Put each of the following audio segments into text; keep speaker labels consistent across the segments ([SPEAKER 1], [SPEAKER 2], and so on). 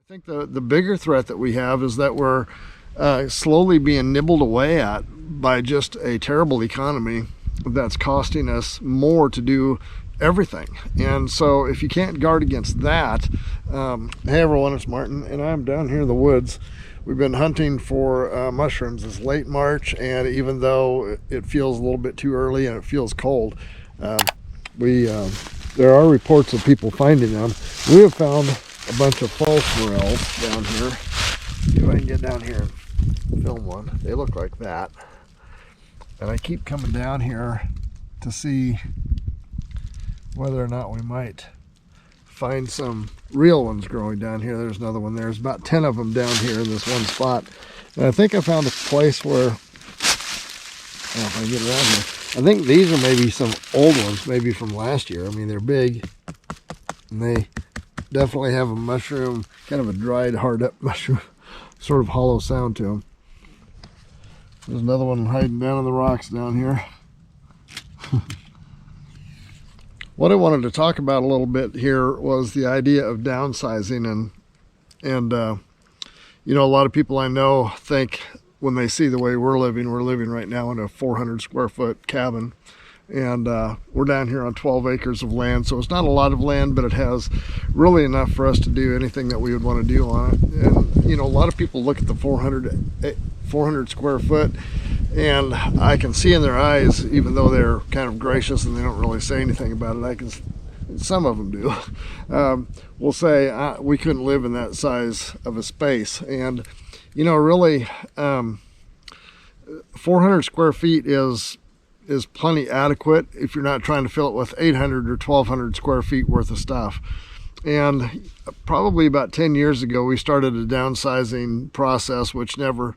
[SPEAKER 1] think the bigger threat that we have is that we're slowly being nibbled away at by just a terrible economy that's costing us more to do everything. And so if you can't guard against that, hey everyone, it's Martin, and I'm down here in the woods. We've been hunting for mushrooms. It's late March, and even though it feels a little bit too early and it feels cold, there are reports of people finding them. We have found a bunch of false morels down here. See if I can get down here and film one. They look like that. And I keep coming down here to see whether or not we might find some real ones growing down here. There's another one. There's about 10 of them down here in this one spot. And I think I found a place where, if I can get around here, I think these are maybe some old ones, maybe from last year. I mean, they're big, and they definitely have a mushroom, kind of a dried, hard up mushroom, sort of hollow sound to them. There's another one hiding down in the rocks down here. What I wanted to talk about a little bit here was the idea of downsizing, and you know, a lot of people I know think when they see the way we're living right now in a 400 square foot cabin, and we're down here on 12 acres of land, so it's not a lot of land, but it has really enough for us to do anything that we would want to do on it. And you know, a lot of people look at the 400 square foot, and I can see in their eyes, even though they're kind of gracious and they don't really say anything about it, some of them do, will say we couldn't live in that size of a space. And you know, really, 400 square feet is plenty adequate if you're not trying to fill it with 800 or 1200 square feet worth of stuff. And probably about 10 years ago, we started a downsizing process, which never,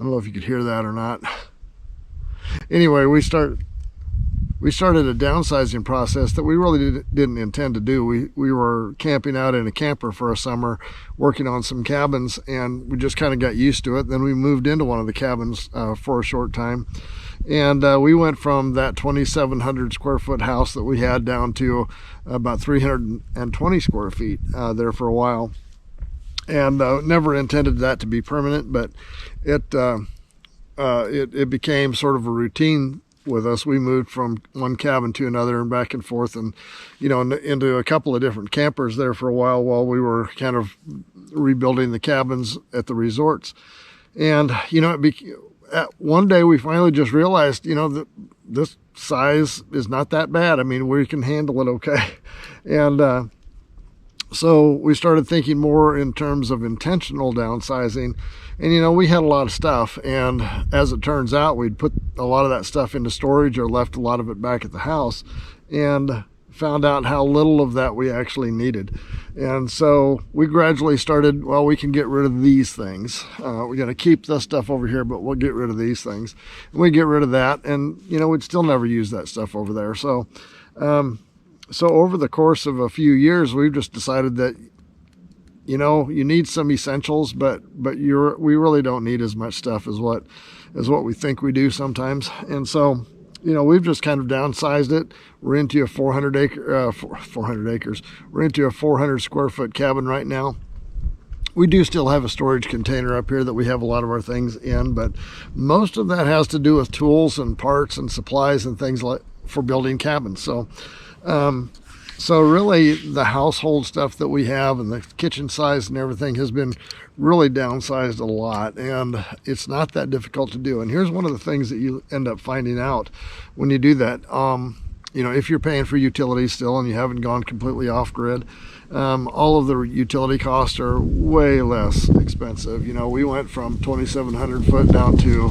[SPEAKER 1] I don't know if you could hear that or not. Anyway, we started a downsizing process that we really didn't intend to do. We were camping out in a camper for a summer, working on some cabins, and we just kind of got used to it. Then we moved into one of the cabins for a short time, and we went from that 2,700 square foot house that we had down to about 320 square feet there for a while. And never intended that to be permanent, but it became sort of a routine with us. We moved from one cabin to another and back and forth, and you know, into a couple of different campers there for a while we were kind of rebuilding the cabins at the resorts. And you know, one day we finally just realized, you know, that this size is not that bad. I mean, we can handle it okay. And so we started thinking more in terms of intentional downsizing. And you know, we had a lot of stuff, and as it turns out, we'd put a lot of that stuff into storage or left a lot of it back at the house, and found out how little of that we actually needed. And so we gradually started, well, we can get rid of these things. We're going to keep this stuff over here, but we'll get rid of these things. And we get rid of that, and you know, we'd still never use that stuff over there. So so over the course of a few years, we've just decided that, you know, you need some essentials, but we really don't need as much stuff as what we think we do sometimes. And so, you know, we've just kind of downsized it. We're into a 400 acres. We're into a 400 square foot cabin right now. We do still have a storage container up here that we have a lot of our things in, but most of that has to do with tools and parts and supplies and things like for building cabins. So really the household stuff that we have and the kitchen size and everything has been really downsized a lot, and it's not that difficult to do. And here's one of the things that you end up finding out when you do that. You know, if you're paying for utilities still and you haven't gone completely off grid, all of the utility costs are way less expensive. You know, we went from 2,700 foot down to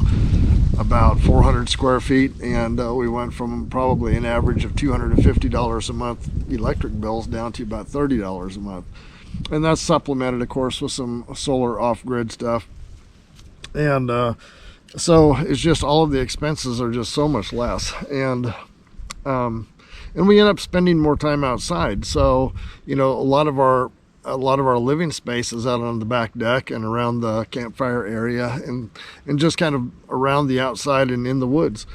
[SPEAKER 1] about 400 square feet, and we went from probably an average of $250 a month electric bills down to about $30 a month. And that's supplemented, of course, with some solar off-grid stuff. And so it's just all of the expenses are just so much less. And we end up spending more time outside. So, you know, a lot of our living space is out on the back deck and around the campfire area, and just kind of around the outside and in the woods,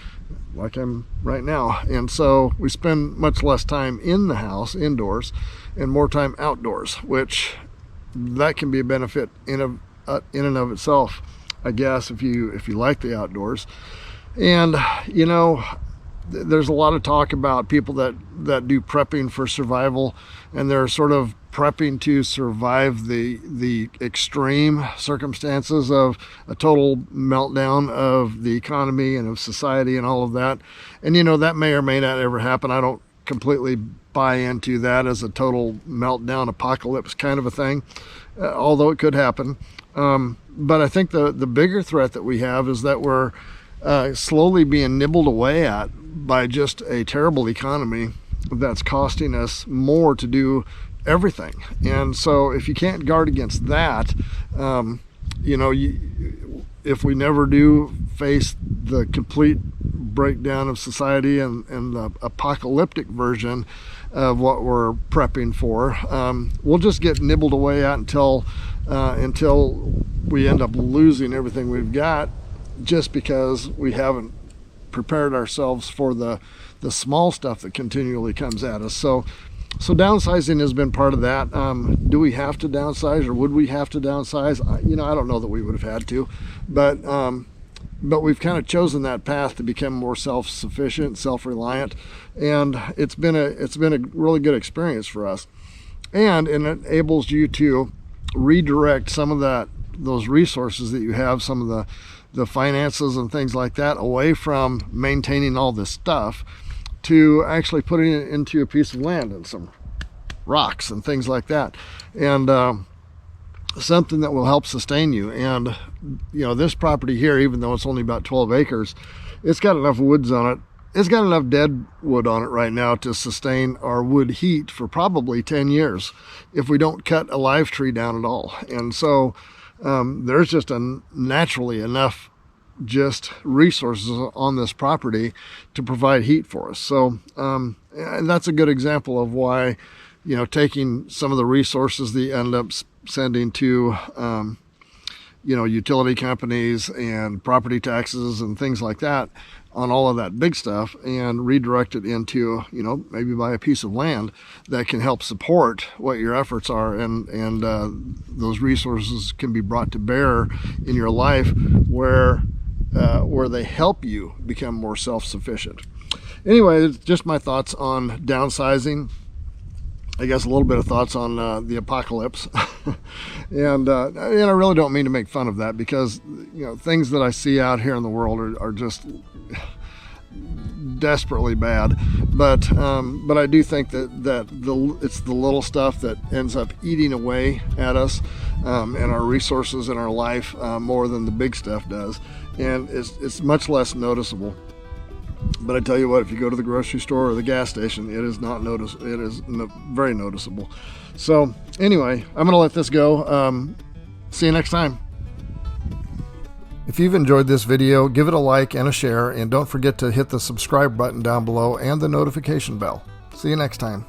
[SPEAKER 1] like I'm right now. And so we spend much less time in the house, indoors. and more time outdoors, which that can be a benefit in and of itself, I guess, if you like the outdoors. And you know, there's a lot of talk about people that do prepping for survival, and they're sort of prepping to survive the extreme circumstances of a total meltdown of the economy and of society and all of that. And you know, that may or may not ever happen. I don't completely buy into that as a total meltdown apocalypse kind of a thing, although it could happen. But I think the bigger threat that we have is that we're slowly being nibbled away at by just a terrible economy that's costing us more to do everything. And so if you can't guard against that, you know, if we never do face the complete breakdown of society and the apocalyptic version of what we're prepping for, we'll just get nibbled away at until we end up losing everything we've got, just because we haven't prepared ourselves for the small stuff that continually comes at us. So downsizing has been part of that. Do we have to downsize, or would we have to downsize? You know, I don't know that we would have had to, but we've kind of chosen that path to become more self-sufficient, self-reliant, and it's been a really good experience for us. And it enables you to redirect some of those resources that you have, some of the finances and things like that, away from maintaining all this stuff to actually putting it into a piece of land and some rocks and things like that, and something that will help sustain you. And you know, this property here, even though it's only about 12 acres, it's got enough woods on it. It's got enough dead wood on it right now to sustain our wood heat for probably 10 years if we don't cut a live tree down at all. And so there's just naturally enough just resources on this property to provide heat for us. So and that's a good example of why, you know, taking some of the resources that you end up sending to you know, utility companies and property taxes and things like that on all of that big stuff, and redirect it into, you know, maybe buy a piece of land that can help support what your efforts are, and those resources can be brought to bear in your life where they help you become more self-sufficient. Anyway, it's just my thoughts on downsizing. I guess a little bit of thoughts on the apocalypse. And I really don't mean to make fun of that, because you know, things that I see out here in the world are just desperately bad. But I do think that it's the little stuff that ends up eating away at us and our resources in our life more than the big stuff does, and it's much less noticeable. But I tell you what, if you go to the grocery store or the gas station, it is not noticeable. It is very noticeable. So anyway, I'm going to let this go. See you next time. If you've enjoyed this video, give it a like and a share, and don't forget to hit the subscribe button down below and the notification bell. See you next time.